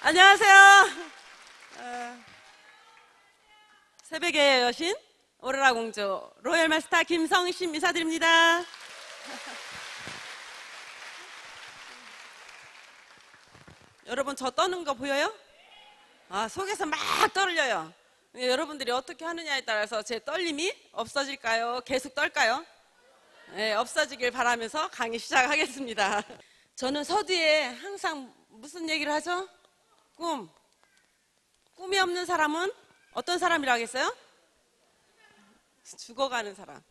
안녕하세요. 새벽의 여신 오로라 공주 로열 마스터 김성심 인사드립니다. 여러분 저 떠는 거 보여요? 속에서 막 떨려요. 여러분들이 어떻게 하느냐에 따라서 제 떨림이 없어질까요? 계속 떨까요? 네, 없어지길 바라면서 강의 시작하겠습니다. 저는 서두에 항상 무슨 얘기를 하죠? 꿈이 없는 사람은 어떤 사람이라고 하겠어요? 죽어가는 사람.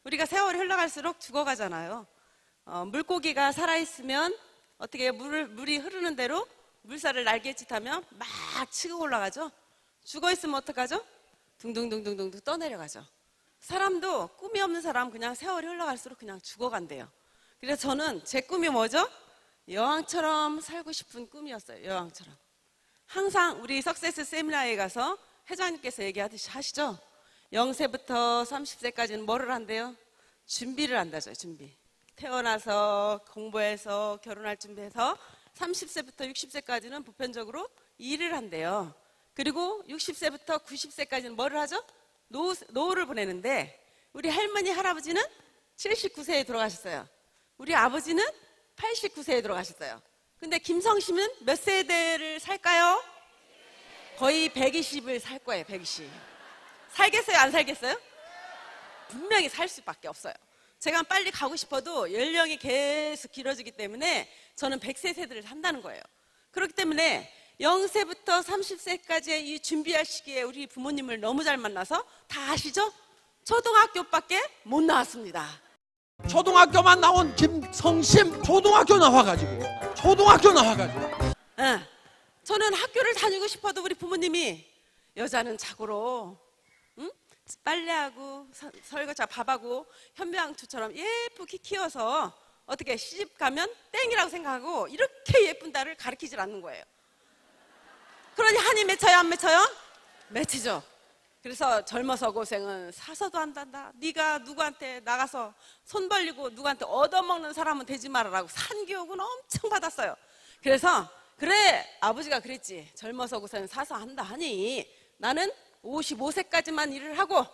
우리가 세월이 흘러갈수록 죽어가잖아요. 물고기가 살아있으면 어떻게 물이 흐르는 대로 물살을 날개짓하면 막 치고 올라가죠. 죽어있으면 어떡하죠? 둥둥둥둥둥 떠내려가죠. 사람도 꿈이 없는 사람 그냥 세월이 흘러갈수록 그냥 죽어간대요. 그래서 저는 제 꿈이 뭐죠? 여왕처럼 살고 싶은 꿈이었어요. 여왕처럼. 항상 우리 석세스 세미나에 가서 회장님께서 얘기하듯이 하시죠. 0세부터 30세까지는 뭐를 한대요? 준비를 한다죠. 준비. 태어나서 공부해서 결혼할 준비해서 30세부터 60세까지는 보편적으로 일을 한대요. 그리고 60세부터 90세까지는 뭐를 하죠? 노후를 보내는데 우리 할머니 할아버지는 79세에 돌아가셨어요. 우리 아버지는 89세에 돌아가셨어요. 근데 김성심은 몇 세대를 살까요? 거의 120을 살 거예요. 120. 살겠어요? 안 살겠어요? 분명히 살 수밖에 없어요. 제가 빨리 가고 싶어도 연령이 계속 길어지기 때문에 저는 100세 세대를 산다는 거예요. 그렇기 때문에 0세부터 30세까지의 이 준비할 시기에 우리 부모님을 너무 잘 만나서 다 아시죠? 초등학교밖에 못 나왔습니다. 초등학교만 나온 김성심 초등학교 나와가지고 저는 학교를 다니고 싶어도 우리 부모님이 여자는 자고로 빨래하고 설거지하고 밥하고 현명초처럼 예쁘게 키워서 어떻게 시집 가면 땡이라고 생각하고 이렇게 예쁜 딸을 가르치질 않는 거예요. 그러니 한이 맺혀요 안 맺혀요? 맺히죠. 그래서 젊어서 고생은 사서도 한단다. 네가 누구한테 나가서 손 벌리고 누구한테 얻어먹는 사람은 되지 말아라고 산교육은 엄청 받았어요. 그래서 그래 아버지가 그랬지. 젊어서 고생은 사서 한다 하니 나는 55세까지만 일을 하고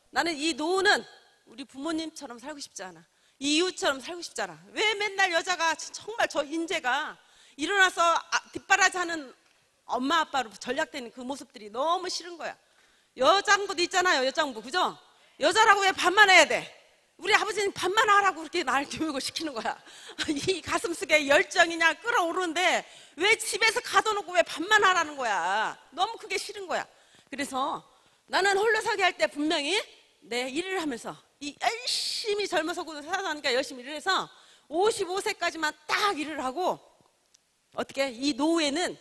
나는 이 노후는 우리 부모님처럼 살고 싶지 않아. 이웃처럼 살고 싶지 않아. 왜 맨날 여자가 정말 저 인재가 일어나서 뒷바라지하는 엄마 아빠로 전략되는 그 모습들이 너무 싫은 거야. 여장부도 있잖아요. 여장부 그죠? 여자라고 왜 반만해야 돼? 우리 아버지는 반만하라고 그렇게 날 교육을 시키는 거야. 이 가슴속에 열정이냐 끌어오르는데 왜 집에서 가둬놓고 왜 반만하라는 거야. 너무 그게 싫은 거야. 그래서 나는 홀로 서기 할 때 분명히 내 일을 하면서 이 열심히 젊어서 살아가니까 열심히 일을 해서 55세까지만 딱 일을 하고 어떻게 이 노후에는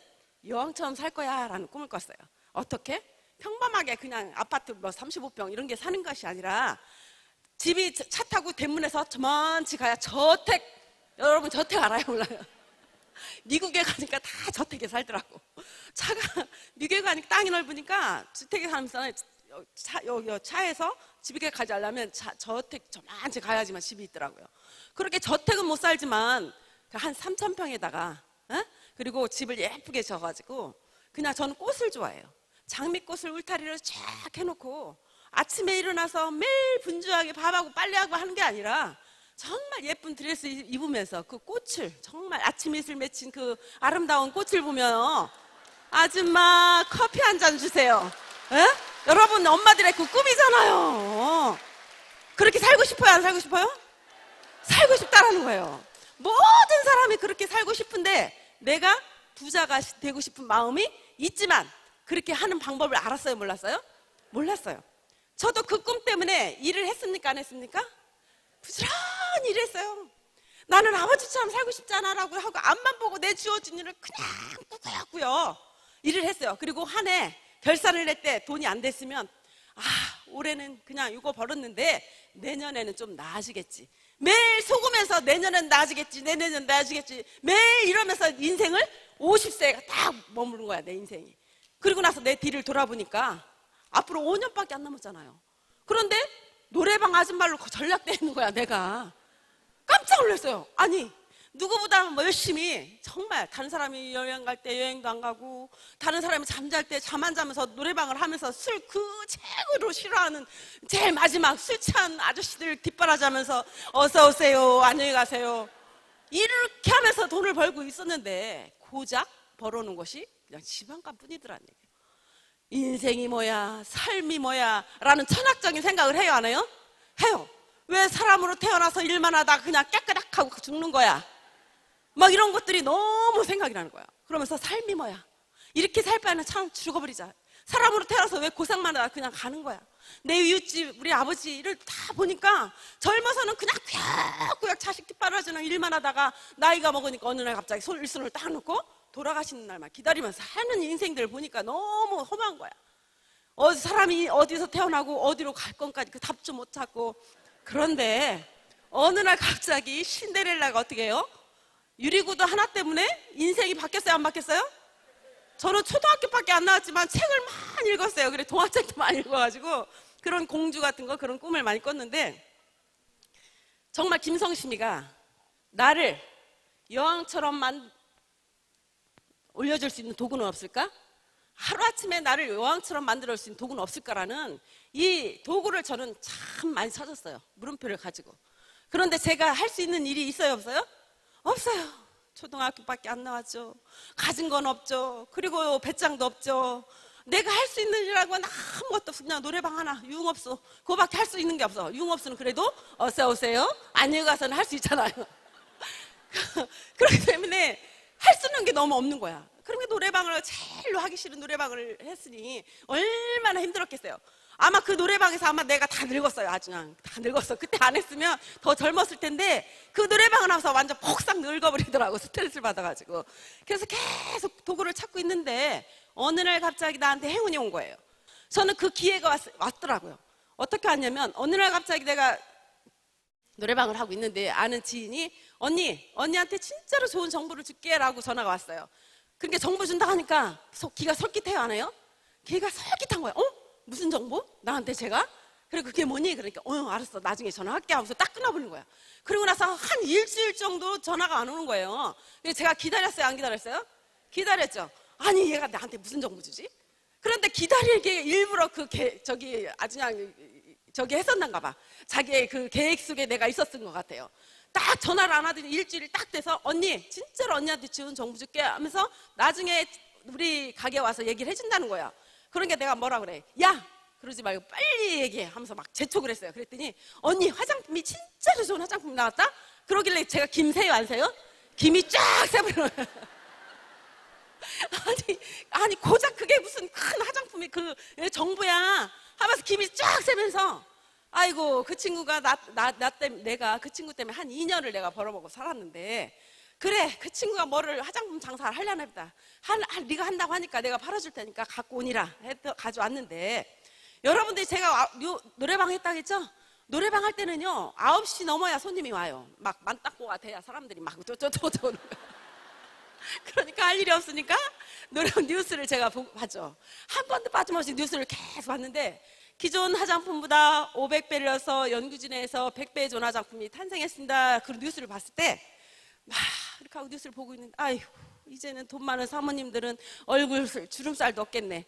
여왕처럼 살 거야 라는 꿈을 꿨어요. 어떻게? 평범하게 그냥 아파트 뭐 35평 이런 게 사는 것이 아니라 집이 차 타고 대문에서 저만치 가야 저택. 여러분 저택 알아요? 몰라요? 미국에 가니까 다 저택에 살더라고. 미국에 가니까 땅이 넓으니까 주택에 살면서 차에서 집에 가지 않으면 저택 저만치 가야지만 집이 있더라고요. 그렇게 저택은 못 살지만 한 3,000평에다가 그리고 집을 예쁘게 져가지고 그냥 저는 꽃을 좋아해요. 장미꽃을 울타리로 쫙 해놓고 아침에 일어나서 매일 분주하게 밥하고 빨래하고 하는 게 아니라 정말 예쁜 드레스 입으면서 그 꽃을 정말 아침 이슬 맺힌 그 아름다운 꽃을 보면 아줌마 커피 한 잔 주세요. 여러분 엄마들의 그 꿈이잖아요. 그렇게 살고 싶어요? 안 살고 싶어요? 살고 싶다라는 거예요. 모든 사람이 그렇게 살고 싶은데 내가 부자가 되고 싶은 마음이 있지만 그렇게 하는 방법을 알았어요? 몰랐어요? 몰랐어요. 저도 그 꿈 때문에 일을 했습니까? 안 했습니까? 부지런히 일했어요. 나는 아버지처럼 살고 싶지 않아 라고 하고 앞만 보고 내 주어진 일을 그냥 꾸꾸꾸요 일을 했어요. 그리고 한 해 결산을 낼 때 돈이 안 됐으면 올해는 그냥 이거 벌었는데 내년에는 좀 나아지겠지. 매일 속으면서 내년은 나아지겠지, 내년은 나아지겠지. 매일 이러면서 인생을 50세가 딱 머무른 거야, 내 인생이. 그리고 나서 내 뒤를 돌아보니까 앞으로 5년밖에 안 남았잖아요. 그런데 노래방 아줌마로 전락되어 있는 거야, 내가. 깜짝 놀랐어요. 아니, 누구보다 뭐 열심히 정말 다른 사람이 여행 갈 때 여행도 안 가고 다른 사람이 잠잘 때 잠 안 자면서 노래방을 하면서 술 그 최고로 싫어하는 제일 마지막 술 취한 아저씨들 뒷바라지하면서 어서 오세요 안녕히 가세요 이렇게 하면서 돈을 벌고 있었는데 고작 벌어놓은 것이 그냥 지방간 뿐이더라는 얘기예요. 인생이 뭐야 삶이 뭐야 라는 철학적인 생각을 해요 안 해요? 해요. 왜 사람으로 태어나서 일만 하다 그냥 깨끗하고 죽는 거야 막 이런 것들이 너무 생각이 나는 거야. 그러면서 삶이 뭐야 이렇게 살 바에는 참 죽어버리자. 사람으로 태어나서 왜 고생만 하다 그냥 가는 거야. 내 이웃집 우리 아버지를 다 보니까 젊어서는 그냥 꾸역꾸역 자식 뒷바라지는 일만 하다가 나이가 먹으니까 어느 날 갑자기 일손을 딱 놓고 돌아가시는 날만 기다리면서 사는 인생들을 보니까 너무 험한 거야. 사람이 어디서 태어나고 어디로 갈 건까지 그 답도 못 찾고. 그런데 어느 날 갑자기 신데렐라가 어떻게 해요? 유리구두 하나 때문에 인생이 바뀌었어요 안 바뀌었어요? 저는 초등학교밖에 안 나왔지만 책을 많이 읽었어요. 그래 동화책도 많이 읽어가지고 그런 공주 같은 거 그런 꿈을 많이 꿨는데 정말 김성심이가 나를 여왕처럼 올려줄 수 있는 도구는 없을까? 하루아침에 나를 여왕처럼 만들어 줄 수 있는 도구는 없을까라는 이 도구를 저는 참 많이 찾았어요. 물음표를 가지고. 그런데 제가 할 수 있는 일이 있어요 없어요? 없어요. 초등학교밖에 안 나왔죠. 가진 건 없죠. 그리고 배짱도 없죠. 내가 할 수 있는 일이라고는 아무것도 없어. 그냥 노래방 하나 유흥업소 그거밖에 할 수 있는 게 없어. 유흥업소는 그래도 어서 오세요 안녕히 가서는 할 수 있잖아요. 그렇기 때문에 할 수 있는 게 너무 없는 거야. 그러니까 노래방을 제일로 하기 싫은 노래방을 했으니 얼마나 힘들었겠어요. 아마 그 노래방에서 아마 내가 다 늙었어요. 아주 그냥 다 늙었어. 그때 안 했으면 더 젊었을 텐데 그 노래방을 하면서 완전 폭삭 늙어버리더라고. 스트레스를 받아가지고. 그래서 계속 도구를 찾고 있는데 어느 날 갑자기 나한테 행운이 온 거예요. 저는 그 기회가 왔더라고요. 어떻게 왔냐면 어느 날 갑자기 내가 노래방을 하고 있는데 아는 지인이 언니한테 진짜로 좋은 정보를 줄게 라고 전화가 왔어요. 그러니까 정보 준다 하니까 기가 솔깃해요 안 해요? 기가 솔깃한 거야. 무슨 정보? 나한테 제가? 그래 그게 뭐니? 그러니까 알았어 나중에 전화할게 하면서 딱 끊어버린 거야. 그리고 나서 한 일주일 정도 전화가 안 오는 거예요. 그래서 제가 기다렸어요 안 기다렸어요? 기다렸죠. 아니 얘가 나한테 무슨 정보 주지? 그런데 기다리게 일부러 아주 그냥 저기 했었는가 봐. 자기의 그 계획 속에 내가 있었던 것 같아요. 딱 전화를 안 하더니 일주일이 딱 돼서 언니 진짜로 언니한테 좋은 정보 줄게 하면서 나중에 우리 가게 와서 얘기를 해준다는 거야. 그러니까 내가 뭐라 그래 야 그러지 말고 빨리 얘기해 하면서 막 재촉을 했어요. 그랬더니 언니 화장품이 진짜로 좋은 화장품 나왔다? 그러길래 제가 김새요 안 새요? 김이 쫙 새버려. 아니 고작 그게 무슨 큰 화장품이 그 정보야 하면서 김이 쫙 새면서 아이고 그 친구가 내가 그 친구 때문에 한 2년을 내가 벌어먹고 살았는데 그래 그 친구가 뭐를 화장품 장사를 하려나 보다. 네가 한다고 하니까 내가 팔아줄 테니까 갖고 오니라 해서 가져왔는데 여러분들이 제가 노래방 했다고 했죠? 노래방 할 때는요 9시 넘어야 손님이 와요. 막 만딱고가 돼야 사람들이 막 쪼쪼쪼쪼 오는 거예요. 그러니까 할 일이 없으니까 노래방 뉴스를 제가 봤죠. 한 번도 빠짐없이 뉴스를 계속 봤는데 기존 화장품보다 500배를 넣어서 연구진에서 100배의 좋은 화장품이 탄생했습니다. 그 뉴스를 봤을 때 막 이렇게 하고 뉴스를 보고 있는데 아이고 이제는 돈 많은 사모님들은 얼굴 주름살도 없겠네.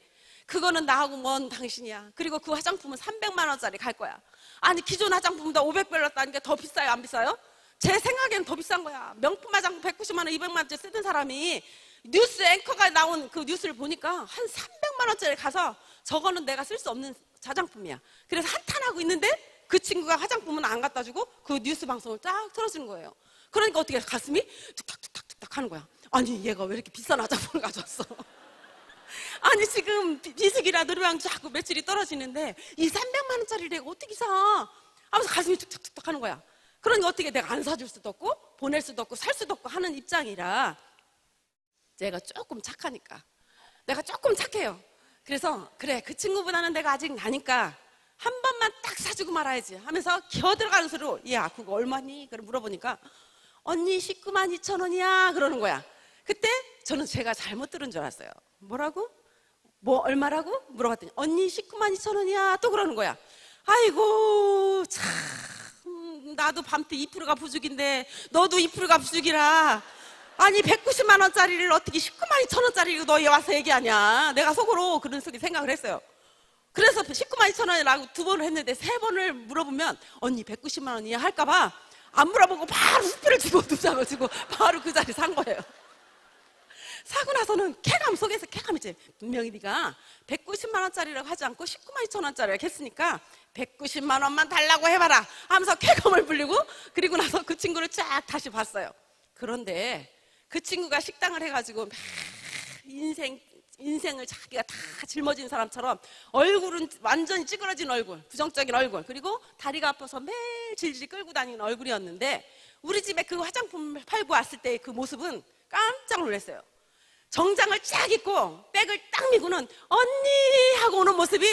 그거는 나하고 먼 당신이야. 그리고 그 화장품은 300만 원짜리 갈 거야. 아니 기존 화장품보다 500배를 넣었다니까 더 비싸요 안 비싸요? 제 생각에는 더 비싼 거야. 명품 화장품 190만 원 200만 원짜리 쓰던 사람이 뉴스 앵커가 나온 그 뉴스를 보니까 한 300만 원짜리 가서 저거는 내가 쓸 수 없는 화장품이야. 그래서 한탄하고 있는데 그 친구가 화장품은 안 갖다 주고 그 뉴스 방송을 딱 틀어주는 거예요. 그러니까 어떻게 가슴이 툭탁툭탁툭탁 하는 거야. 아니 얘가 왜 이렇게 비싼 화장품을 가져왔어? 아니 지금 비수기라 노래방 자꾸 매출이 떨어지는데 이 300만 원짜리를 내가 어떻게 사? 하면서 가슴이 툭탁툭탁 하는 거야. 그러니까 어떻게 내가 안 사줄 수도 없고 보낼 수도 없고 살 수도 없고 하는 입장이라 제가 조금 착하니까 내가 조금 착해요. 그래서 그래 그 친구보다는 내가 아직 나니까 한 번만 딱 사주고 말아야지 하면서 기어 들어가는 소리로 야 그거 얼마니? 그걸 물어보니까 언니 19만 2천 원이야 그러는 거야. 그때 저는 제가 잘못 들은 줄 알았어요. 뭐라고? 뭐 얼마라고? 물어봤더니 언니 19만 2천 원이야 또 그러는 거야. 아이고 참 나도 밤새 2%가 부족인데 너도 2%가 부족이라. 아니 190만 원짜리를 어떻게 19만 2천 원짜리로 너희 와서 얘기하냐. 내가 속으로 그런 소리 생각을 했어요. 그래서 19만 2천 원이라고 2번을 했는데 3번을 물어보면 언니 190만 원이야 할까봐 안 물어보고 바로 수표를 주고 2장을 주고 바로 그 자리 산 거예요. 사고 나서는 쾌감 속에서 쾌감이지. 분명히 네가 190만 원짜리라고 하지 않고 19만 2천 원짜리라고 했으니까 190만 원만 달라고 해봐라 하면서 쾌감을 불리고, 그리고 나서 그 친구를 쫙 다시 봤어요. 그런데 그 친구가 식당을 해가지고 막 인생을 자기가 다 짊어진 사람처럼 얼굴은 완전히 찌그러진 얼굴, 부정적인 얼굴, 그리고 다리가 아파서 매일 질질 끌고 다니는 얼굴이었는데 우리 집에 그 화장품 팔고 왔을 때 그 모습은 깜짝 놀랐어요. 정장을 쫙 입고 백을 딱 미고는 언니 하고 오는 모습이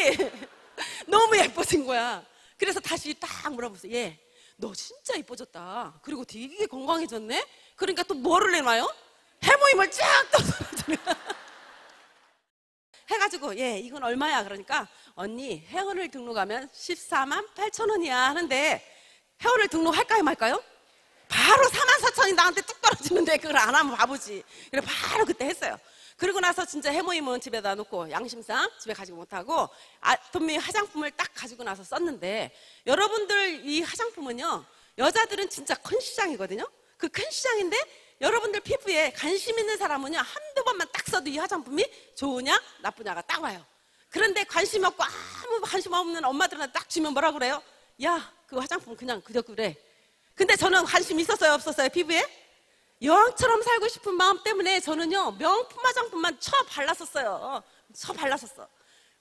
너무 예뻐진 거야. 그래서 다시 딱 물어봤어요. 얘, 너 진짜 예뻐졌다. 그리고 되게 건강해졌네. 그러니까 또 뭐를 내놔요? 해모임을 쫙 떠서 해가지고 얘 이건 얼마야? 그러니까 언니 회원을 등록하면 14만 8천 원이야 하는데 회원을 등록할까요 말까요? 바로 4만 4천 원이 나한테 뚝 떨어지는데 그걸 안 하면 바보지. 그래 바로 그때 했어요. 그리고 나서 진짜 해모임은 집에다 놓고 양심상 집에 가지고 못하고 돈미 화장품을 딱 가지고 나서 썼는데, 여러분들 이 화장품은요 여자들은 진짜 큰 시장이거든요. 그 큰 시장인데 여러분들 피부에 관심 있는 사람은요 한두 번만 딱 써도 이 화장품이 좋으냐 나쁘냐가 딱 와요. 그런데 관심 없고 아무 관심 없는 엄마들한테 딱 주면 뭐라 그래요? 야, 그 화장품 그냥 그저 그래. 근데 저는 관심 있었어요 없었어요? 피부에? 여왕처럼 살고 싶은 마음 때문에 저는요 명품 화장품만 발랐었어요. 발랐었어.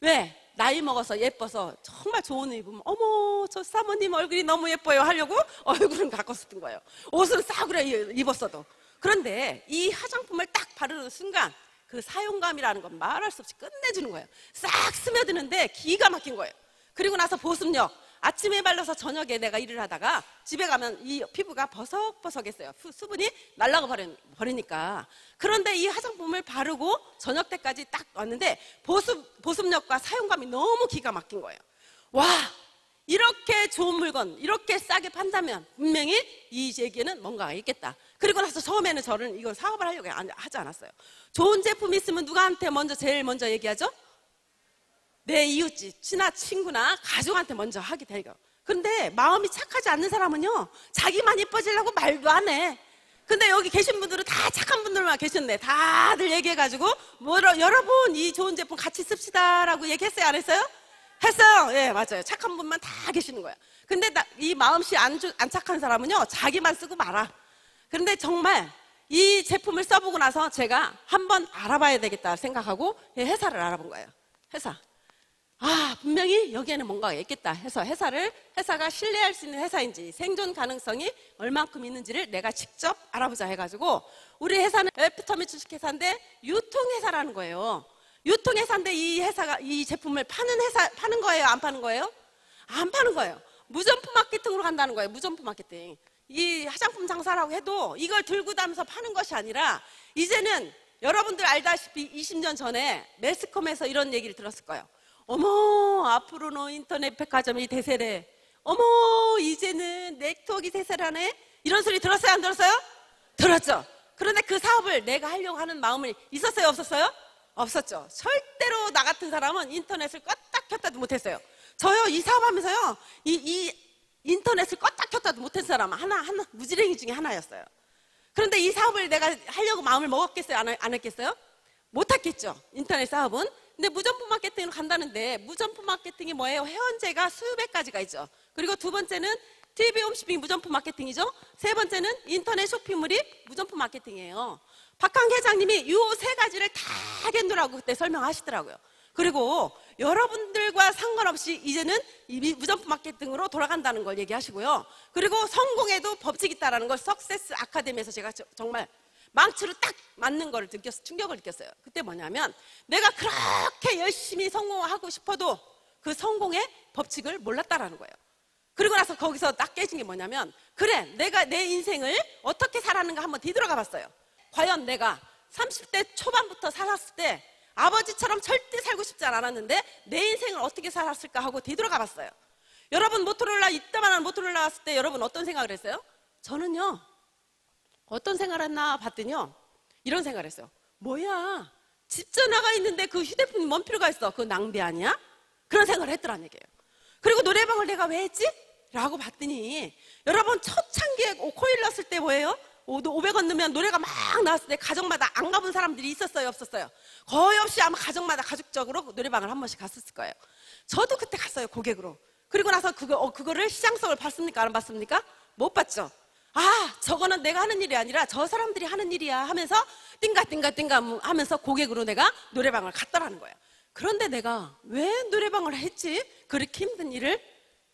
왜? 나이 먹어서 예뻐서 정말 좋은 옷 입으면 어머 저 사모님 얼굴이 너무 예뻐요 하려고 얼굴은 갖고 썼던 거예요. 옷은 싸구려 입었어도. 그런데 이 화장품을 딱 바르는 순간 그 사용감이라는 건 말할 수 없이 끝내주는 거예요. 싹 스며드는데 기가 막힌 거예요. 그리고 나서 보습력, 아침에 발라서 저녁에 내가 일을 하다가 집에 가면 이 피부가 버석버석했어요. 수분이 날라가 버리니까. 그런데 이 화장품을 바르고 저녁 때까지 딱 왔는데 보습력과 사용감이 너무 기가 막힌 거예요. 와, 이렇게 좋은 물건 이렇게 싸게 판다면 분명히 이 얘기에는 뭔가가 있겠다. 그리고 나서 처음에는 저는 이걸 사업을 하려고 하지 않았어요. 좋은 제품 있으면 누구한테 제일 먼저 얘기하죠? 내 이웃집, 친구나 가족한테 먼저 하게 돼요. 근데 마음이 착하지 않는 사람은요 자기만 이뻐지려고 말도 안 해. 근데 여기 계신 분들은 다 착한 분들만 계셨네. 다들 얘기해가지고 여러분 이 좋은 제품 같이 씁시다 라고 얘기했어요 안 했어요? 했어요. 예, 맞아요. 착한 분만 다 계시는 거예요. 근데 이 마음씨 안 착한 사람은요 자기만 쓰고 말아. 그런데 정말 이 제품을 써보고 나서 제가 한번 알아봐야 되겠다 생각하고 회사를 알아본 거예요. 회사. 분명히 여기에는 뭔가가 있겠다 해서 회사가 신뢰할 수 있는 회사인지 생존 가능성이 얼만큼 있는지를 내가 직접 알아보자 해가지고, 우리 회사는 애프터미 주식회사인데 유통회사라는 거예요. 유통회사인데 이 회사가 이 제품을 파는 거예요 안 파는 거예요? 안 파는 거예요. 무점포 마케팅으로 간다는 거예요. 무점포 마케팅. 이 화장품 장사라고 해도 이걸 들고 다니면서 파는 것이 아니라, 이제는 여러분들 알다시피 20년 전에 매스컴에서 이런 얘기를 들었을 거예요. 어머 앞으로는 인터넷 백화점이 대세래. 어머 이제는 네트워크가 대세라네. 이런 소리 들었어요 안 들었어요? 들었죠. 그런데 그 사업을 내가 하려고 하는 마음이 있었어요 없었어요? 없었죠. 절대로 나 같은 사람은 인터넷을 껐다 켰다도 못했어요. 저요 이 사업하면서요 이 인터넷을 껐다 켰다도 못한 사람 하나 무지랭이 중에 하나였어요. 그런데 이 사업을 내가 하려고 마음을 먹었겠어요 안 했겠어요? 못했겠죠 인터넷 사업은. 근데 무점포 마케팅으로 간다는데 무점포 마케팅이 뭐예요? 회원제가 수백 가지가 있죠. 그리고 두 번째는 TV 홈쇼핑 무점포 마케팅이죠. 세 번째는 인터넷 쇼핑몰이 무점포 마케팅이에요. 박항 회장님이 이 세 가지를 다 견도라고 그때 설명하시더라고요. 그리고 여러분들과 상관없이 이제는 이 무점포 마케팅으로 돌아간다는 걸 얘기하시고요. 그리고 성공에도 법칙이 있다는 걸 석세스 아카데미에서 제가 정말 망치로 딱 맞는 걸 충격을 느꼈어요. 그때 뭐냐면 내가 그렇게 열심히 성공하고 싶어도 그 성공의 법칙을 몰랐다라는 거예요. 그리고 나서 거기서 딱 깨진 게 뭐냐면, 그래 내가 내 인생을 어떻게 살았는가 한번 뒤돌아가 봤어요. 과연 내가 30대 초반부터 살았을 때 아버지처럼 절대 살고 싶지 않았는데 내 인생을 어떻게 살았을까 하고 뒤돌아가 봤어요. 여러분 모토로라 이따만한 모토로라 왔을 때 여러분 어떤 생각을 했어요? 저는요 어떤 생각을 했나 봤더니요 이런 생각을 했어요. 뭐야 집 전화가 있는데 그 휴대폰이 뭔 필요가 있어? 그거 낭비 아니야? 그런 생각을 했더란 얘기예요. 그리고 노래방을 내가 왜 했지? 라고 봤더니 여러분 초창기에 코일 났을 때 뭐예요? 500원 넣으면 노래가 막 나왔을 때 가정마다 안 가본 사람들이 있었어요 없었어요? 거의 없이 아마 가정마다 가족적으로 노래방을 한 번씩 갔었을 거예요. 저도 그때 갔어요 고객으로. 그리고 나서 그거를 시장성을 봤습니까? 안 봤습니까? 못 봤죠. 아 저거는 내가 하는 일이 아니라 저 사람들이 하는 일이야 하면서 띵가 하면서 고객으로 내가 노래방을 갔다라는 거예요. 그런데 내가 왜 노래방을 했지? 그렇게 힘든 일을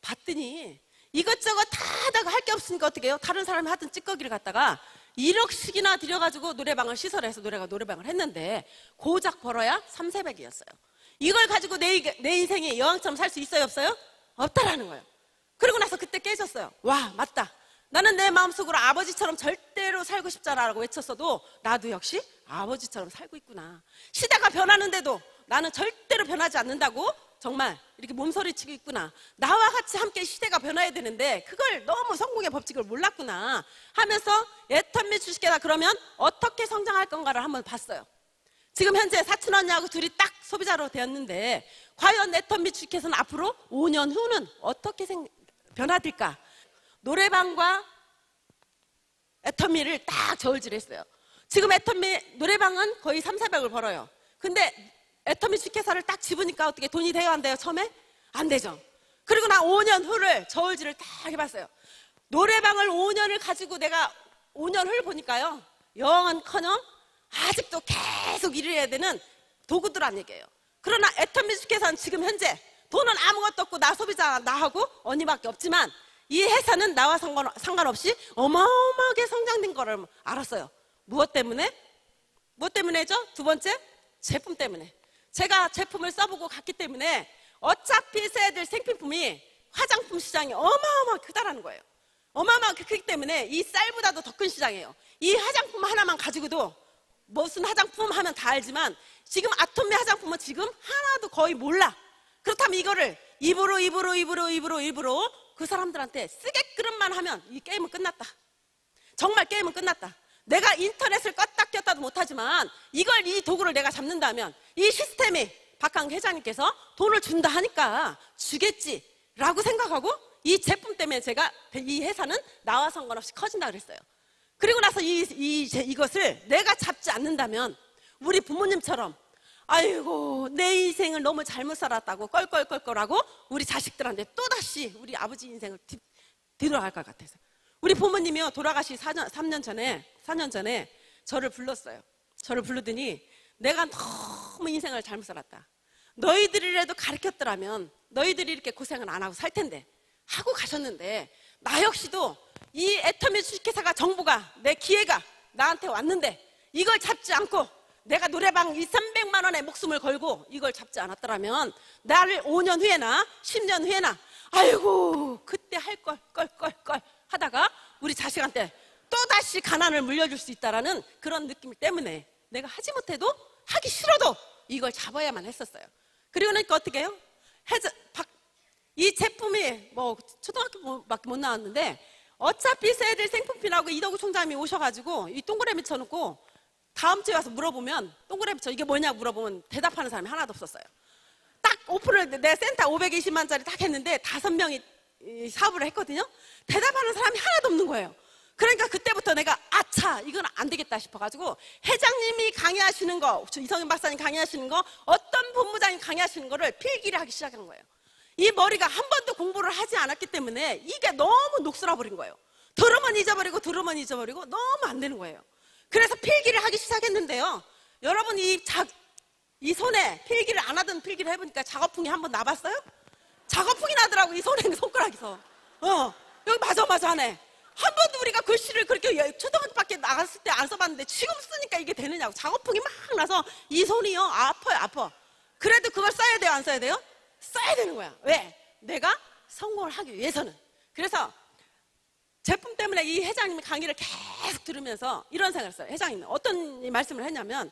봤더니 이것저것 다 하다가 할 게 없으니까 어떻게 해요? 다른 사람이 하던 찌꺼기를 갖다가 1억씩이나 들여가지고 노래방을 시설해서 노래방을 했는데 고작 벌어야 3,400이었어요. 이걸 가지고 내 인생에 여왕처럼 살 수 있어요 없어요? 없다라는 거예요. 그리고 나서 그때 깨졌어요. 와 맞다. 나는 내 마음속으로 아버지처럼 절대로 살고 싶잖아 라고 외쳤어도 나도 역시 아버지처럼 살고 있구나. 시대가 변하는데도 나는 절대로 변하지 않는다고 정말 이렇게 몸서리치고 있구나. 나와 같이 함께 시대가 변해야 되는데 그걸 너무 성공의 법칙을 몰랐구나 하면서 애터미 주식회사 그러면 어떻게 성장할 건가를 한번 봤어요. 지금 현재 사촌 언니하고 둘이 딱 소비자로 되었는데 과연 애터미 주식회사는 앞으로 5년 후는 어떻게 변화될까? 노래방과 애터미를 딱 저울질했어요. 지금 애터미 노래방은 거의 3,400을 벌어요. 근데 애터미 주식회사를 딱 집으니까 어떻게 돈이 돼요 안 돼요? 처음에? 안 되죠. 그리고 나 5년 후를 저울질을 딱 해봤어요. 노래방을 5년을 가지고 내가 5년 후를 보니까요 영원커녕 아직도 계속 일을 해야 되는 도구들란 얘기예요. 그러나 애터미 주식회사는 지금 현재 돈은 아무것도 없고 나 소비자 나하고 언니밖에 없지만 이 회사는 나와 상관없이 어마어마하게 성장된 거를 알았어요. 무엇 때문에? 무엇 때문에죠? 두 번째, 제품 때문에. 제가 제품을 써보고 갔기 때문에 어차피 써야 될 생필품이 화장품 시장이 어마어마하게 크다라는 거예요. 어마어마하게 크기 때문에 이 쌀보다도 더 큰 시장이에요. 이 화장품 하나만 가지고도 무슨 화장품 하면 다 알지만 지금 아토미 화장품은 지금 하나도 거의 몰라. 그렇다면 이거를 입으로 그 사람들한테 쓰게끔만 하면 이 게임은 끝났다. 정말 게임은 끝났다. 내가 인터넷을 껐다 켰다도 못하지만 이걸 이 도구를 내가 잡는다면 이 시스템이 박항 회장님께서 돈을 준다 하니까 주겠지라고 생각하고 이 제품 때문에 제가 이 회사는 나와 상관없이 커진다 그랬어요. 그리고 나서 이것을 내가 잡지 않는다면 우리 부모님처럼 아이고 내 인생을 너무 잘못 살았다고 껄껄껄껄하고 우리 자식들한테 또다시 우리 아버지 인생을 뒤돌아갈 것 같아서 우리 부모님이요 돌아가시 4년 전에 저를 불렀어요. 저를 부르더니 내가 너무 인생을 잘못 살았다. 너희들이라도 가르쳤더라면 너희들이 이렇게 고생을 안 하고 살 텐데 하고 가셨는데 나 역시도 이 애터미 주식회사가 정보가 내 기회가 나한테 왔는데 이걸 잡지 않고 내가 노래방 2,300만 원의 목숨을 걸고 이걸 잡지 않았더라면 나를 5년 후에나 10년 후에나 아이고 그때 할 걸 하다가 우리 자식한테 또다시 가난을 물려줄 수 있다라는 그런 느낌 때문에 내가 하지 못해도 하기 싫어도 이걸 잡아야만 했었어요. 그리고 나니까 어떻게 해요? 이 제품이 뭐 초등학교밖에 못 나왔는데 어차피 써야 될 생품이라고 이덕우 총장님이 오셔가지고 이 동그라미 쳐놓고 다음 주에 와서 물어보면 동그라미 쳐 이게 뭐냐고 물어보면 대답하는 사람이 하나도 없었어요. 딱 오픈을 내 센터 520만짜리 딱 했는데 5명이 사업을 했거든요. 대답하는 사람이 하나도 없는 거예요. 그러니까 그때부터 내가 아차 이건 안 되겠다 싶어가지고 회장님이 강의하시는 거 이성윤 박사님 강의하시는 거 어떤 본부장이 강의하시는 거를 필기를 하기 시작한 거예요. 이 머리가 한 번도 공부를 하지 않았기 때문에 이게 너무 녹슬어 버린 거예요. 들으면 잊어버리고 너무 안 되는 거예요. 그래서 필기를 하기 시작했는데요. 여러분 이 손에 필기를 안 하던 필기를 해보니까 작업풍이 한번 나봤어요? 작업풍이 나더라고 이 손가락에서. 여기 마저 하네. 한 번도 우리가 글씨를 그렇게 초등학교밖에 나갔을 때 안 써봤는데 지금 쓰니까 이게 되느냐고. 작업풍이 막 나서 이 손이요 아파. 그래도 그걸 써야 돼요 안 써야 돼요? 써야 되는 거야. 왜? 내가 성공을 하기 위해서는. 그래서 제품 때문에 이 회장님이 강의를 계속 들으면서 이런 생각을 했어요. 회장님은 어떤 말씀을 했냐면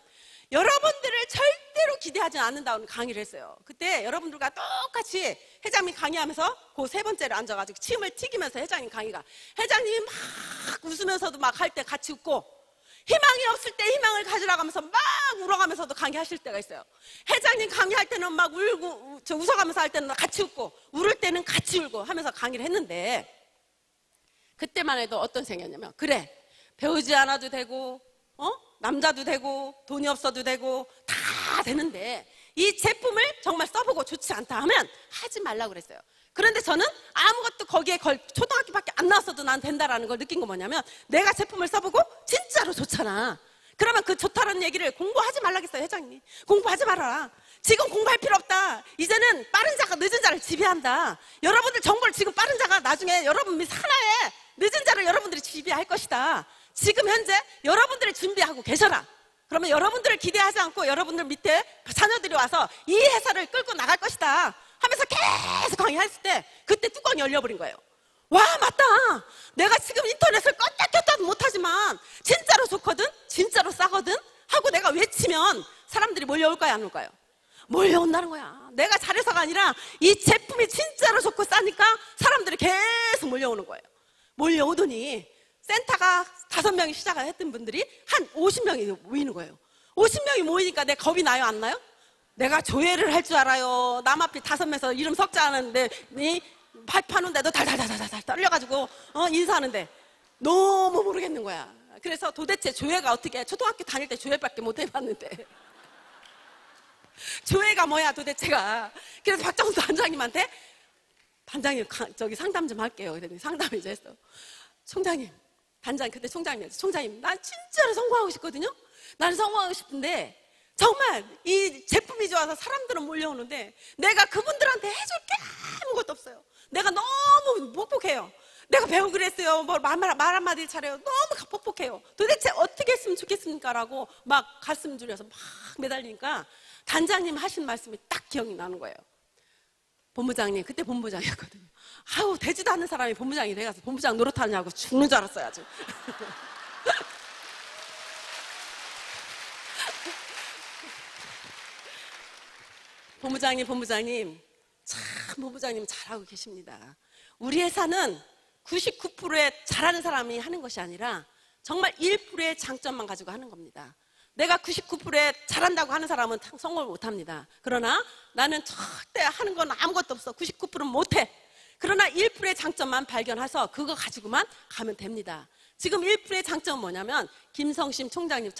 여러분들을 절대로 기대하지 않는다는 강의를 했어요. 그때 여러분들과 똑같이 회장님 강의하면서 그 세 번째를 앉아가지고 침을 튀기면서 회장님이 막 웃으면서도 막 할 때 같이 웃고, 희망이 없을 때 희망을 가지라고 하면서 막 울어가면서도 강의하실 때가 있어요. 회장님 강의할 때는 막 울고, 웃어가면서 할 때는 같이 웃고, 울을 때는 같이 울고 하면서 강의를 했는데, 그때만 해도 어떤 생각이냐면, 그래, 배우지 않아도 되고, 남자도 되고, 돈이 없어도 되고, 다 되는데, 이 제품을 정말 써보고 좋지 않다 하면 하지 말라고 그랬어요. 그런데 저는 아무것도 거기에 초등학교밖에 안 나왔어도 난 된다라는 걸 느낀 건 뭐냐면, 내가 제품을 써보고 진짜로 좋잖아. 그러면 그 좋다는 얘기를 공부하지 말라겠어요, 회장님이. 공부하지 말아라. 지금 공부할 필요 없다. 이제는 빠른 자가 늦은 자를 지배한다. 여러분들 정보를 지금 빠른 자가 나중에 여러분 산하에 늦은 자를 여러분들이 지배할 것이다. 지금 현재 여러분들을 준비하고 계셔라. 그러면 여러분들을 기대하지 않고 여러분들 밑에 자녀들이 와서 이 회사를 끌고 나갈 것이다 하면서 계속 강의했을 때, 그때 뚜껑이 열려버린 거예요. 와, 맞다. 내가 지금 인터넷을 껐다 켰다도 못하지만 진짜로 좋거든, 진짜로 싸거든 하고 내가 외치면 사람들이 몰려올까요, 안 올까요? 몰려온다는 거야. 내가 잘해서가 아니라 이 제품이 진짜로 좋고 싸니까 사람들이 계속 몰려오는 거예요. 몰려오더니 센터가 5명이 시작을 했던 분들이 한 50명이 모이는 거예요. 50명이 모이니까 내 겁이 나요, 안 나요? 내가 조회를 할 줄 알아요. 남 앞에 5명에서 이름 석자 하는데 발파는데도 달달달달달 떨려가지고 인사하는데 너무 모르겠는 거야. 그래서 도대체 조회가 어떻게 해? 초등학교 다닐 때 조회밖에 못 해봤는데 조회가 뭐야 도대체가. 그래서 박정수 단장님한테, 단장님 저기 상담 좀 할게요. 그랬더니 상담을 이제 했어. 총장님, 단장 그때 총장님이었어. 총장님, 난 진짜로 성공하고 싶거든요. 나는 성공하고 싶은데 정말 이 제품이 좋아서 사람들은 몰려오는데 내가 그분들한테 해줄 게 아무것도 없어요. 내가 너무 뻑뻑해요. 내가 배우기로 했어요. 말 한마디 잘해요. 너무 뻑뻑해요. 도대체 어떻게 했으면 좋겠습니까? 라고 막 가슴 졸여서 막 매달리니까 단장님 하신 말씀이 딱 기억이 나는 거예요. 본부장님, 그때 본부장이었거든요. 아우, 되지도 않는 사람이 본부장이 돼가서 본부장 노릇하냐고 죽는 줄 알았어요, 아주. 본부장님, 참 본부장님 잘하고 계십니다. 우리 회사는 99%의 잘하는 사람이 하는 것이 아니라 정말 1%의 장점만 가지고 하는 겁니다. 내가 99%에 잘한다고 하는 사람은 성공을 못합니다. 그러나 나는 절대 하는 건 아무것도 없어. 99%는 못해. 그러나 1%의 장점만 발견해서 그거 가지고만 가면 됩니다. 지금 1%의 장점은 뭐냐면, 김성심 총장님,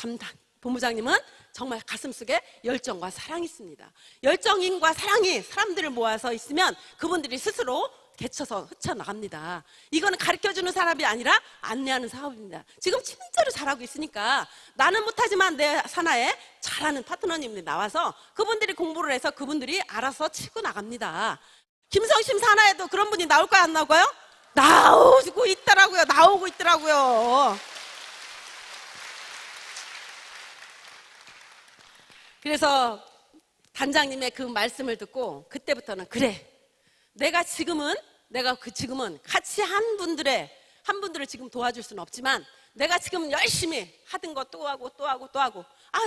본부장님은 정말 가슴속에 열정과 사랑이 있습니다. 열정인과 사랑이 사람들을 모아서 있으면 그분들이 스스로 개쳐서 헤쳐나갑니다. 이거는 가르쳐주는 사람이 아니라 안내하는 사업입니다. 지금 진짜로 잘하고 있으니까 나는 못하지만 내 산하에 잘하는 파트너님들이 나와서 그분들이 공부를 해서 그분들이 알아서 치고 나갑니다. 김성심 산하에도 그런 분이 나올까요, 안 나올까요? 나오고 있더라고요. 그래서 단장님의 그 말씀을 듣고 그때부터는, 그래, 내가 지금은 같이 한 분들을 지금 도와줄 수는 없지만 내가 지금 열심히 하던 거 또 하고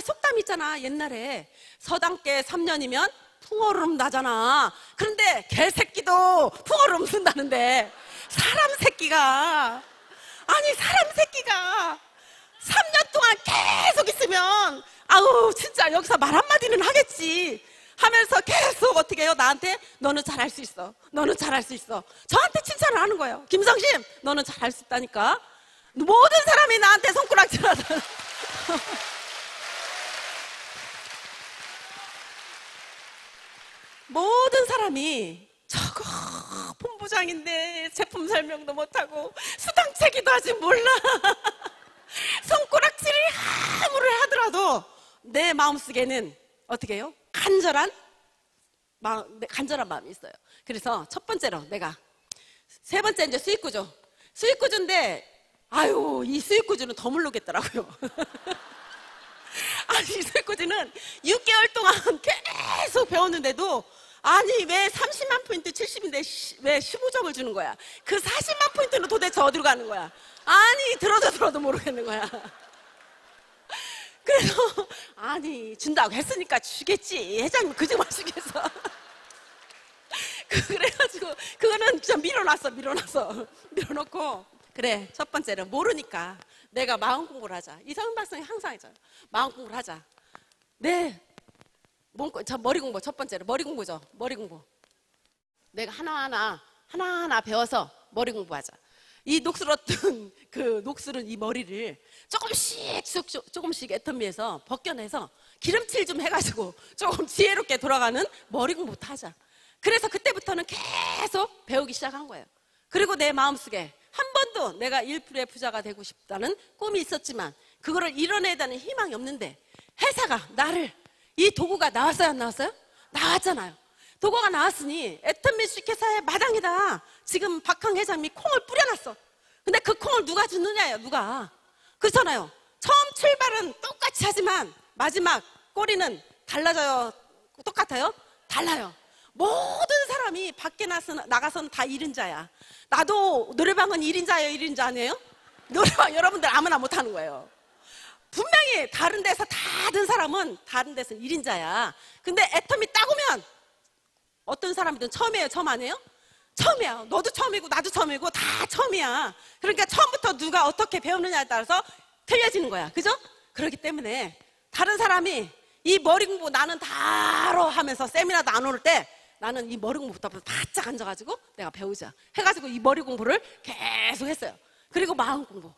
속담 있잖아. 옛날에 서당께 3년이면 풍어름 나잖아. 그런데 개새끼도 풍어름 쓴다는데 사람 새끼가 3년 동안 계속 있으면 아우 진짜 여기서 말 한마디는 하겠지 하면서 계속 어떻게 해요? 나한테 너는 잘할 수 있어. 저한테 칭찬을 하는 거예요. 김성심, 너는 잘할 수 있다니까. 모든 사람이 나한테 손가락질하다. 모든 사람이 저거 본부장인데 제품 설명도 못하고 수당체기도 아직 몰라. 손가락질을 아무리 하더라도 내 마음속에는 어떻게 해요? 간절한 마음이 있어요. 그래서 첫 번째로 세 번째 이제 수익구조인데 아유, 이 수익구조는 더 모르겠더라고요. 아니, 이 수익구조는 6개월 동안 계속 배웠는데도 아니 왜 30만 포인트 70인데 왜 15점을 주는 거야? 그 40만 포인트는 도대체 어디로 가는 거야? 아니 들어도 모르겠는 거야. 그래서 아니 준다고 했으니까 주겠지. 회장님 그저 마시겠어. 그래가지고 그거는 진짜 밀어놓고 그래 첫 번째는 모르니까 내가 마음 공부를 하자. 이상은 발성이 항상 있잖아요. 마음 공부를 하자. 네. 머리 공부 첫 번째로 머리 공부죠. 머리 공부. 내가 하나하나 배워서 머리 공부하자. 이 녹슬었던 그 녹슬은 이 머리를 조금씩 애터미에서 벗겨내서 기름칠 좀 해가지고 조금 지혜롭게 돌아가는 머리 공부부터 하자. 그래서 그때부터는 계속 배우기 시작한 거예요. 그리고 내 마음속에 한 번도 내가 1%의 부자가 되고 싶다는 꿈이 있었지만 그거를 이뤄내다는 희망이 없는데 회사가 나를 이 도구가 나왔어요 안 나왔어요? 나왔잖아요. 도구가 나왔으니 애터미 주식회사의 마당이다. 지금 박항 회장님이 콩을 뿌려놨어. 근데 그 콩을 누가 주느냐예요. 누가. 그렇잖아요. 처음 출발은 똑같이 하지만 마지막 꼬리는 달라져요. 똑같아요? 달라요. 모든 사람이 밖에 나가서는 다 1인자야. 나도 노래방은 1인자예요 1인자 아니에요? 노래방 여러분들 아무나 못하는 거예요. 분명히 다른 데서 다 든 사람은 다른 데서 1인자야. 근데 애터미 딱 오면 어떤 사람이든 처음이에요 처음 아니에요? 처음이야. 너도 처음이고 나도 처음이고 다 처음이야. 그러니까 처음부터 누가 어떻게 배우느냐에 따라서 틀려지는 거야. 그죠? 그렇기 때문에 다른 사람이 이 머리 공부 나는 다 알아 하면서 세미나도 안 오를 때 나는 이 머리 공부부터 바짝 앉아가지고 내가 배우자 해가지고 이 머리 공부를 계속 했어요. 그리고 마음 공부.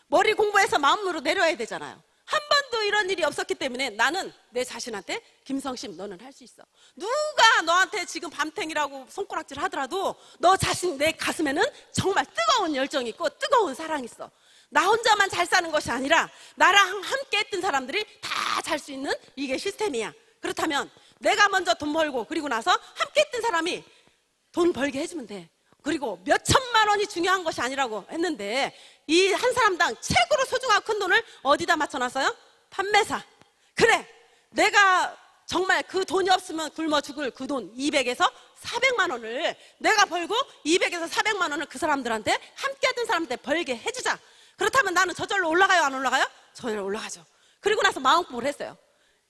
머리 공부해서 마음으로 내려야 되잖아요. 한 번도 이런 일이 없었기 때문에 나는 내 자신한테 김성심 너는 할 수 있어. 누가 너한테 지금 밤탱이라고 손가락질 하더라도 너 자신 내 가슴에는 정말 뜨거운 열정이 있고 뜨거운 사랑이 있어. 나 혼자만 잘 사는 것이 아니라 나랑 함께 했던 사람들이 다 잘 수 있는 이게 시스템이야. 그렇다면 내가 먼저 돈 벌고 그리고 나서 함께 했던 사람이 돈 벌게 해주면 돼. 그리고 몇 천만 원이 중요한 것이 아니라고 했는데 이 한 사람당 최고로 소중하고 큰 돈을 어디다 맞춰놨어요? 판매사. 그래 내가 정말 그 돈이 없으면 굶어 죽을 그 돈 200에서 400만 원을 내가 벌고 200에서 400만 원을 그 사람들한테 함께 했던 사람한테 벌게 해주자. 그렇다면 나는 저절로 올라가요 안 올라가요? 저절로 올라가죠. 그리고 나서 마음 공부를 했어요.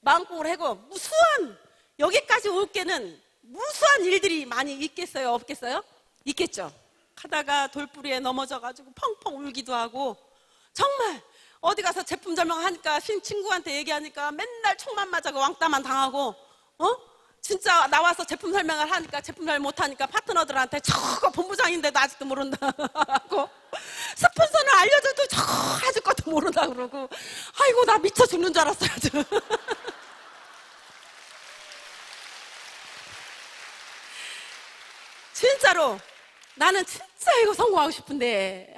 마음 공부를 하고 무수한 여기까지 올 게는 무수한 일들이 많이 있겠어요 없겠어요? 있겠죠. 하다가 돌부리에 넘어져가지고 펑펑 울기도 하고 정말 어디 가서 제품 설명하니까 친구한테 얘기하니까 맨날 총만 맞아고 왕따만 당하고 진짜 나와서 제품 설명을 하니까 제품 설명 못하니까 파트너들한테 저거 본부장인데도 아직도 모른다 하고 스폰서는 알려줘도 저거 아직것도 모른다 그러고 아이고 나 미쳐 죽는 줄 알았어요 아주. 진짜로 나는 진짜 이거 성공하고 싶은데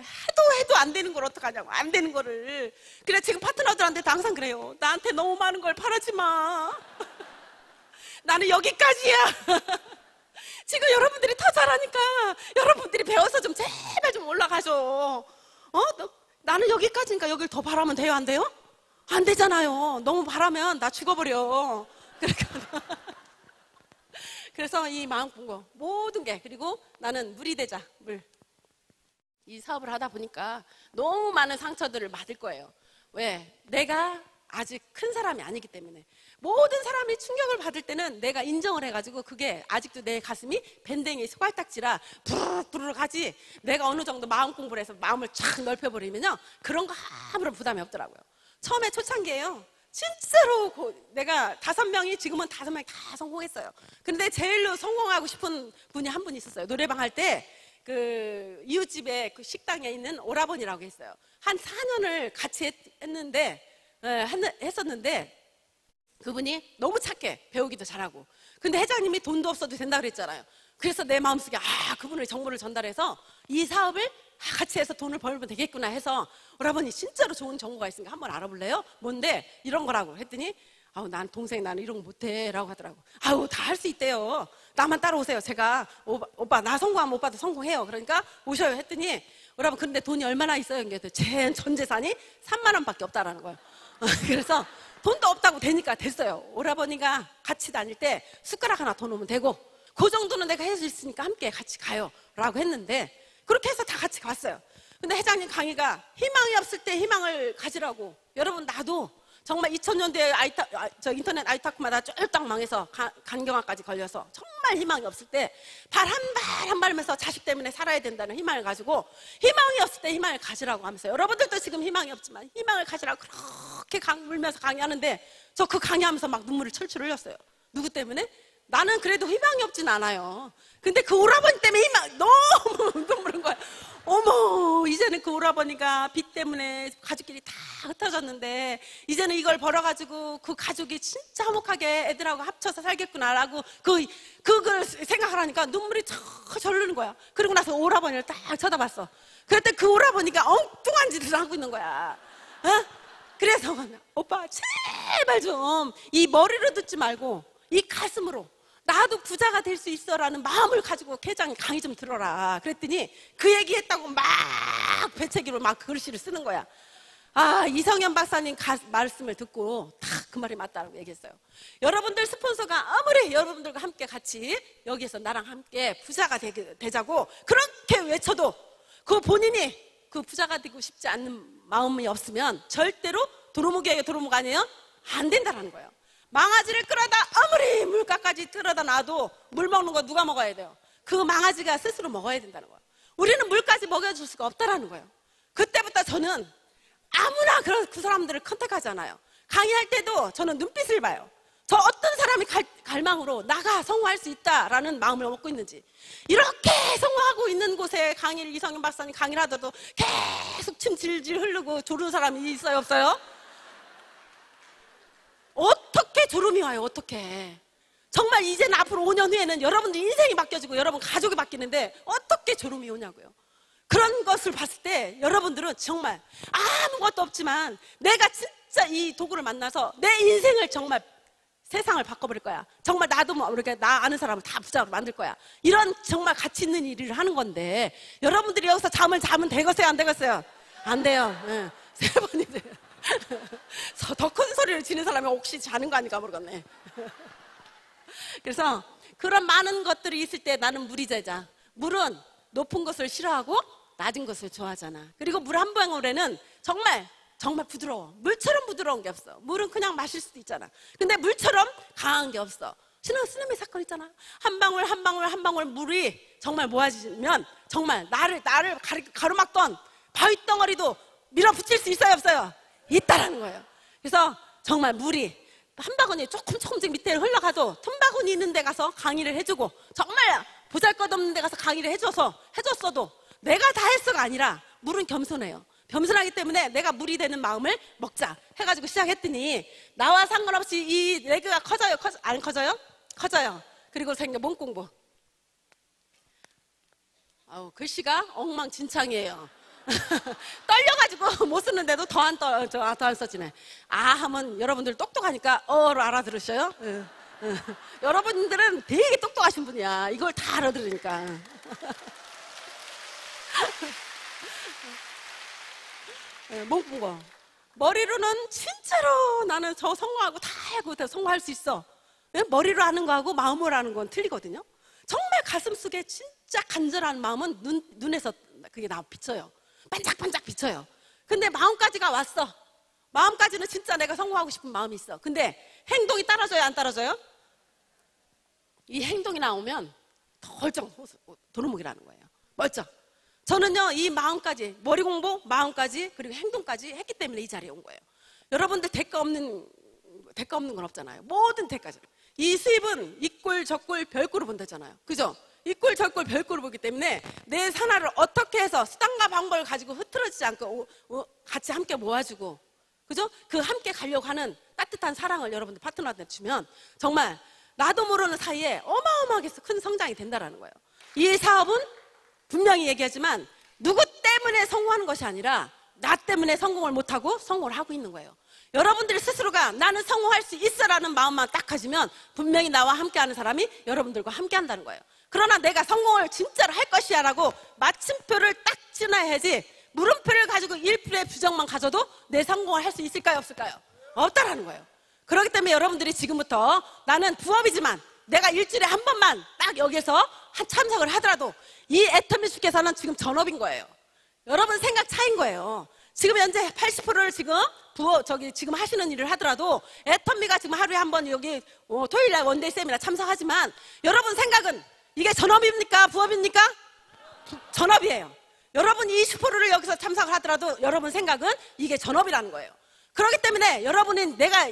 해도 안 되는 걸 어떡하냐고. 안 되는 거를. 그래 지금 파트너들한테도 항상 그래요. 나한테 너무 많은 걸 바라지 마. 나는 여기까지야. 지금 여러분들이 더 잘하니까 여러분들이 배워서 좀 제발 좀 올라가줘. 나는 여기까지니까 여길 더 바라면 돼요 안 돼요? 안 되잖아요. 너무 바라면 나 죽어버려. 그러니까 그래서 이 마음 공부 모든 게 그리고 나는 물이 되자 물. 이 사업을 하다 보니까 너무 많은 상처들을 받을 거예요. 왜? 내가 아직 큰 사람이 아니기 때문에 모든 사람이 충격을 받을 때는 내가 인정을 해가지고 그게 아직도 내 가슴이 밴댕이 소갈딱지라 부르르 가지 내가 어느 정도 마음 공부를 해서 마음을 쫙 넓혀버리면요 그런 거 아무런 부담이 없더라고요. 처음에 초창기에요. 진짜로 내가 5명이 지금은 5명이 다 성공했어요. 근데 제일로 성공하고 싶은 분이 한 분 있었어요. 노래방 할 때 그 이웃집에 그 식당에 있는 오라버니라고 했어요. 한 4년을 같이 했었는데 그분이 너무 착해. 배우기도 잘하고. 근데 회장님이 돈도 없어도 된다 그랬잖아요. 그래서 내 마음속에 그분의 정보를 전달해서 이 사업을 같이 해서 돈을 벌면 되겠구나 해서 오라버니 진짜로 좋은 정보가 있으니까 한번 알아볼래요? 뭔데? 이런 거라고 했더니 난 동생 나는 이런 거 못해 라고 하더라고. 다 할 수 있대요. 나만 따라오세요. 제가 오빠 나 성공하면 오빠도 성공해요. 그러니까 오셔요 했더니 오라버니 그런데 돈이 얼마나 있어요? 제 전 재산이 3만 원밖에 없다라는 거예요. 그래서 돈도 없다고 되니까 됐어요. 오라버니가 같이 다닐 때 숟가락 하나 더 놓으면 되고 그 정도는 내가 할 수 있으니까 함께 같이 가요 라고 했는데 그렇게 해서 다 같이 갔어요. 근데 회장님 강의가 희망이 없을 때 희망을 가지라고. 여러분 나도 정말 2000년대에 인터넷 아이타크마다 쫄딱 망해서 간경화까지 걸려서 정말 희망이 없을 때 발 한 발 한 발면서 자식 때문에 살아야 된다는 희망을 가지고 희망이 없을 때 희망을 가지라고 하면서 여러분들도 지금 희망이 없지만 희망을 가지라고 그렇게 울면서 강의하는데 저 그 강의하면서 막 눈물을 철철 흘렸어요. 누구 때문에? 나는 그래도 희망이 없진 않아요. 근데 그 오라버니 때문에 너무 눈물 흐른 거야. 어머, 이제는 그 오라버니가 빚 때문에 가족끼리 다 흩어졌는데 이제는 이걸 벌어가지고 그 가족이 진짜 화목하게 애들하고 합쳐서 살겠구나라고 그걸 생각을 하니까 눈물이 철철 흐르는 거야. 그러고 나서 오라버니를 딱 쳐다봤어. 그랬더니 그 오라버니가 엉뚱한 짓을 하고 있는 거야. 어? 그래서 오빠 제발 좀 이 머리로 듣지 말고 이 가슴으로 나도 부자가 될 수 있어라는 마음을 가지고 회장이 강의 좀 들어라. 그랬더니 그 얘기했다고 막 배체기로 막 글씨를 쓰는 거야. 아, 이성현 박사님 말씀을 듣고 딱 그 말이 맞다고 얘기했어요. 여러분들 스폰서가 아무리 여러분들과 함께 같이 여기에서 나랑 함께 부자가 되자고 그렇게 외쳐도 그 본인이 그 부자가 되고 싶지 않는 마음이 없으면 절대로 도루묵이에요, 도루묵 아니에요? 안 된다라는 거예요. 망아지를 끌어다 아무리 물가까지 끌어다 놔도 물 먹는 거 누가 먹어야 돼요? 그 망아지가 스스로 먹어야 된다는 거예요. 우리는 물까지 먹여줄 수가 없다라는 거예요. 그때부터 저는 아무나 그 사람들을 컨택하잖아요. 강의할 때도 저는 눈빛을 봐요. 저 어떤 사람이 갈망으로 나가 성공할 수 있다라는 마음을 먹고 있는지. 이렇게 성공하고 있는 곳에 강의를 이성현 박사님 강의를 하더라도 계속 침 질질 흐르고 조르는 사람이 있어요, 없어요? 어떻게 졸음이 와요? 어떻게? 정말 이제는 앞으로 5년 후에는 여러분들 인생이 바뀌어지고 여러분 가족이 바뀌는데 어떻게 졸음이 오냐고요. 그런 것을 봤을 때 여러분들은 정말 아무것도 없지만 내가 진짜 이 도구를 만나서 내 인생을 정말 세상을 바꿔버릴 거야. 정말 나도 모르게 나 아는 사람을 다 부자로 만들 거야. 이런 정말 가치 있는 일을 하는 건데 여러분들이 여기서 잠을 자면 되겠어요? 안 되겠어요? 안 돼요. 네. 3번이 돼요. 더 큰 소리를 지는 사람이 혹시 자는 거 아닌가 모르겠네. 그래서 그런 많은 것들이 있을 때 나는 물이 제자. 물은 높은 것을 싫어하고 낮은 것을 좋아하잖아. 그리고 물 한 방울에는 정말 부드러워. 물처럼 부드러운 게 없어. 물은 그냥 마실 수도 있잖아. 근데 물처럼 강한 게 없어. 쓰나미 사건 있잖아. 한 방울 한 방울 한 방울 물이 정말 모아지면 정말 나를 가로막던 바위 덩어리도 밀어붙일 수 있어요, 없어요? 있다라는 거예요. 그래서 정말 물이 한 바구니 조금씩 밑에 흘러가도 틈바구니 있는 데 가서 강의를 해주고 정말 보잘것없는 데 가서 강의를 해줬어도 내가 다 했어가 아니라 물은 겸손해요. 겸손하기 때문에 내가 물이 되는 마음을 먹자 해가지고 시작했더니 나와 상관없이 이 레그가 커져요? 안 커져요? 커져요. 그리고 생겨 몸 공부. 글씨가 엉망진창이에요. 떨려가지고 못 쓰는데도 더 안 써지네. 하면 여러분들 똑똑하니까 어로 알아들으셔요? 여러분들은 되게 똑똑하신 분이야. 이걸 다 알아들으니까. 몽궁거 머리로는 진짜로 나는 저 성공하고 다 하고 성공할 수 있어. 머리로 하는 거하고 마음으로 하는 건 틀리거든요. 정말 가슴 속에 진짜 간절한 마음은 눈에서 그게 비쳐요. 반짝반짝 비쳐요. 근데 마음까지가 왔어. 마음까지는 진짜 내가 성공하고 싶은 마음이 있어. 근데 행동이 따라줘요, 안 따라줘요? 이 행동이 나오면 덜쩍 도루묵이라는 거예요. 멀쩡. 저는요, 이 마음까지, 머리 공부, 마음까지, 그리고 행동까지 했기 때문에 이 자리에 온 거예요. 여러분들 대가 없는 건 없잖아요. 모든 대가죠. 이 수입은 이꼴 저꼴 별꼴을 본다잖아요. 그죠? 이꼴 저꼴 별꼴을 보기 때문에 내 산하를 어떻게 해서 수단과 방법을 가지고 흐트러지지 않고 같이 함께 모아주고, 그죠? 그 함께 가려고 하는 따뜻한 사랑을 여러분들 파트너한테 주면 정말 나도 모르는 사이에 어마어마하게 큰 성장이 된다라는 거예요. 이 사업은 분명히 얘기하지만 누구 때문에 성공하는 것이 아니라 나 때문에 성공을 못하고 성공을 하고 있는 거예요. 여러분들 스스로가 나는 성공할 수 있어라는 마음만 딱 가지면 분명히 나와 함께하는 사람이 여러분들과 함께한다는 거예요. 그러나 내가 성공을 진짜로 할 것이야 라고 마침표를 딱 지나야지 물음표를 가지고 1%의 부정만 가져도 내 성공을 할 수 있을까요, 없을까요? 없다라는 거예요. 그렇기 때문에 여러분들이 지금부터 나는 부업이지만 내가 일주일에 한 번만 딱 여기서 참석을 하더라도 이 애터미숙에서는 지금 전업인 거예요. 여러분 생각 차인 거예요. 지금 현재 80%를 지금 지금 하시는 일을 하더라도 애터미가 지금 하루에 한 번 여기 토요일날 원데이 세미나 참석하지만 여러분 생각은 이게 전업입니까? 부업입니까? 전업이에요. 여러분이 20%를 여기서 참석을 하더라도 여러분 생각은 이게 전업이라는 거예요. 그렇기 때문에 여러분은 내가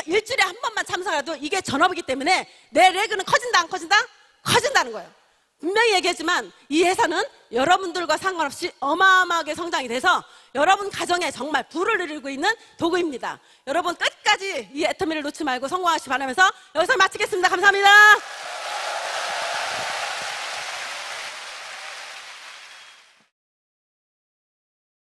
일주일에 한 번만 참석해도 이게 전업이기 때문에 내 레그는 커진다 안 커진다? 커진다는 거예요. 분명히 얘기했지만 이 회사는 여러분들과 상관없이 어마어마하게 성장이 돼서 여러분 가정에 정말 부를 누리고 있는 도구입니다. 여러분 끝까지 이 애터미를 놓지 말고 성공하시기 바라면서 여기서 마치겠습니다. 감사합니다.